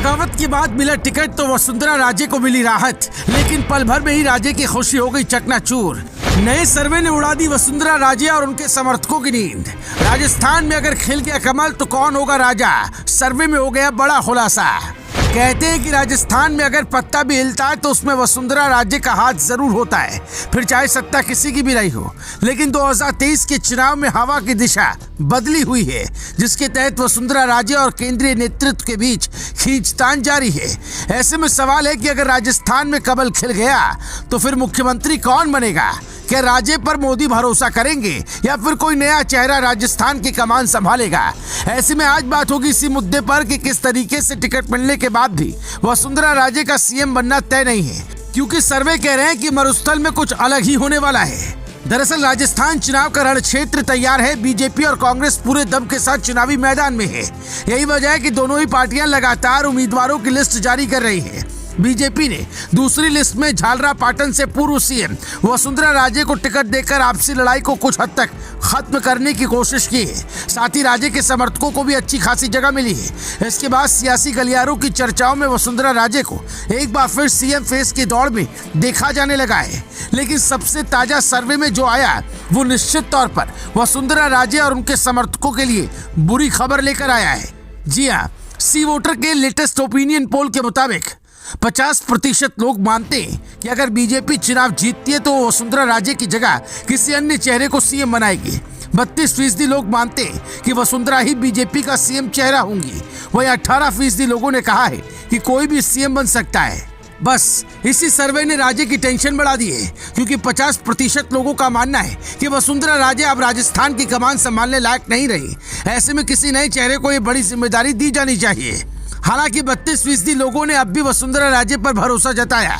बगावत के बाद मिला टिकट तो वसुंधरा राजे को मिली राहत, लेकिन पल भर में ही राजे की खुशी हो गई चकनाचूर। नए सर्वे ने उड़ा दी वसुंधरा राजे और उनके समर्थकों की नींद। राजस्थान में अगर खिल गया कमल तो कौन होगा राजा, सर्वे में हो गया बड़ा खुलासा। कहते हैं कि राजस्थान में अगर पत्ता भी हिलता है तो उसमें वसुंधरा राजे का हाथ जरूर होता है, फिर चाहे सत्ता किसी की भी रही हो। लेकिन 2023 के चुनाव में हवा की दिशा बदली हुई है, जिसके तहत वसुंधरा राजे और केंद्रीय नेतृत्व के बीच खींचतान जारी है। ऐसे में सवाल है कि अगर राजस्थान में कमल खिल गया तो फिर मुख्यमंत्री कौन बनेगा? क्या राजे पर मोदी भरोसा करेंगे या फिर कोई नया चेहरा राजस्थान की कमान संभालेगा? ऐसे में आज बात होगी इसी मुद्दे पर कि किस तरीके से टिकट मिलने के बाद भी वसुंधरा राजे का सीएम बनना तय नहीं है, क्योंकि सर्वे कह रहे हैं कि मरुस्थल में कुछ अलग ही होने वाला है। दरअसल राजस्थान चुनाव का रण क्षेत्र तैयार है। बीजेपी और कांग्रेस पूरे दम के साथ चुनावी मैदान में है। यही वजह है कि दोनों ही पार्टियां लगातार उम्मीदवारों की लिस्ट जारी कर रही है। बीजेपी ने दूसरी लिस्ट में झालरापाटन से पूर्व सीएम वसुंधरा राजे को टिकट देकर आपसी लड़ाई को कुछ हद तक खत्म करने की कोशिश की है। साथ ही राजे के समर्थकों को भी अच्छी खासी जगह मिली है। इसके बाद सियासी गलियारों की चर्चाओं में वसुंधरा राजे को एक बार फिर सीएम फेस की दौड़ में देखा जाने लगा है। लेकिन सबसे ताजा सर्वे में जो आया वो निश्चित तौर पर वसुंधरा राजे और उनके समर्थकों के लिए बुरी खबर लेकर आया है। जी हाँ, सी वोटर के लेटेस्ट ओपिनियन पोल के मुताबिक 50% लोग मानते हैं कि अगर बीजेपी चुनाव जीतती है तो वसुंधरा राजे की जगह किसी अन्य चेहरे को सीएम बनाएगी। 32% लोग मानते हैं कि वसुंधरा ही बीजेपी का सीएम चेहरा होंगी। वहीं 18% लोगों ने कहा है कि कोई भी सीएम बन सकता है। बस इसी सर्वे ने राजे की टेंशन बढ़ा दी है, क्योंकि 50% लोगों का मानना है कि वसुंधरा राजे अब राजस्थान की कमान संभालने लायक नहीं रही। ऐसे में किसी नए चेहरे को ये बड़ी जिम्मेदारी दी जानी चाहिए। हालांकि 32% लोगों ने अब भी वसुंधरा राजे पर भरोसा जताया,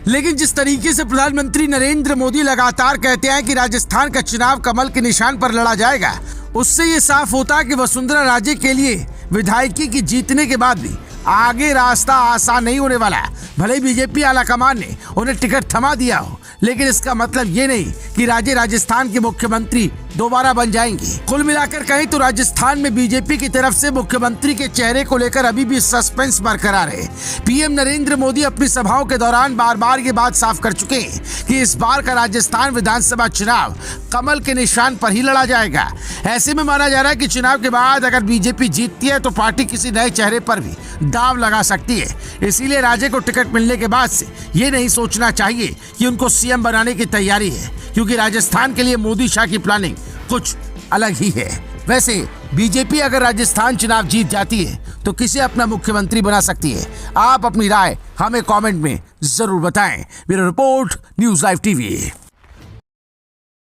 लेकिन जिस तरीके से प्रधानमंत्री नरेंद्र मोदी लगातार कहते हैं कि राजस्थान का चुनाव कमल के निशान पर लड़ा जाएगा, उससे ये साफ होता है कि वसुंधरा राजे के लिए विधायकी की जीतने के बाद भी आगे रास्ता आसान नहीं होने वाला। भले ही बीजेपी आलाकमान ने उन्हें टिकट थमा दिया हो, लेकिन इसका मतलब ये नहीं कि राजे राजस्थान के मुख्यमंत्री दोबारा बन जाएंगे। कुल मिलाकर कहें तो राजस्थान में बीजेपी की तरफ से मुख्यमंत्री के चेहरे को लेकर अभी भी सस्पेंस बरकरार है। पीएम नरेंद्र मोदी अपनी सभाओं के दौरान बार बार ये बात साफ कर चुके हैं कि इस बार का राजस्थान विधानसभा चुनाव कमल के निशान पर ही लड़ा जाएगा। ऐसे में माना जा रहा है कि चुनाव के बाद अगर बीजेपी जीतती है तो पार्टी किसी नए चेहरे पर भी दाव लगा सकती है। इसीलिए राजे को टिकट मिलने के बाद से ये नहीं सोचना चाहिए कि उनको सीएम बनाने की तैयारी है, क्योंकि राजस्थान के लिए मोदी शाह की प्लानिंग कुछ अलग ही है। वैसे बीजेपी अगर राजस्थान चुनाव जीत जाती है तो किसे अपना मुख्यमंत्री बना सकती है? आप अपनी राय हमें कमेंट में जरूर बताएं। Bureau report, news live TV.